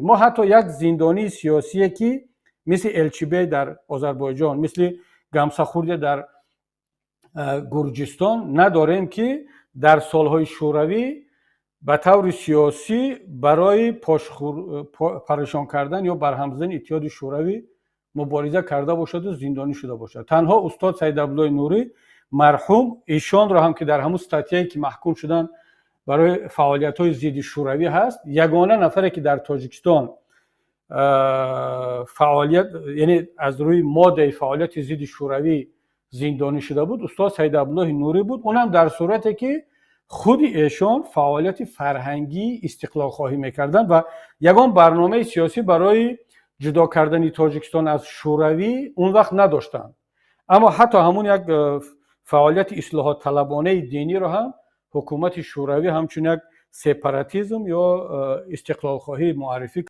ما حتی یک زندانی سیاسی که مثل الچیبی در آذربایجان، مثل گمسخورد در گرجستان نداریم که در سالهای شوروی به طور سیاسی برای پریشان کردن یا برهم زدن اتحاد شوروی مبارزه کرده باشد و زندانی شده باشد. تنها استاد سید عبدالله نوری مرحوم، ایشان را هم که در همون استاتیایی که محکوم شدن برای فعالیت‌های ضد شوروی هست، یگانه نفری که در تاجیکستان فعالیت، یعنی از روی ماده فعالیت ضد شوروی زندانی شده بود، استاد سید عبدالله نوری بود. اونم در صورتی که خود ایشان فعالیت فرهنگی استقلال خواهی میکردن و یگان برنامه سیاسی برای جدا کردن تاجیکستان از شوروی اون وقت نداشتن. اما حتی همون یک فعالیت اصلاحات طلبانه دینی را هم حکومت شوروی همچون یک سپاراتیسم یا استقلال خواهی معرفی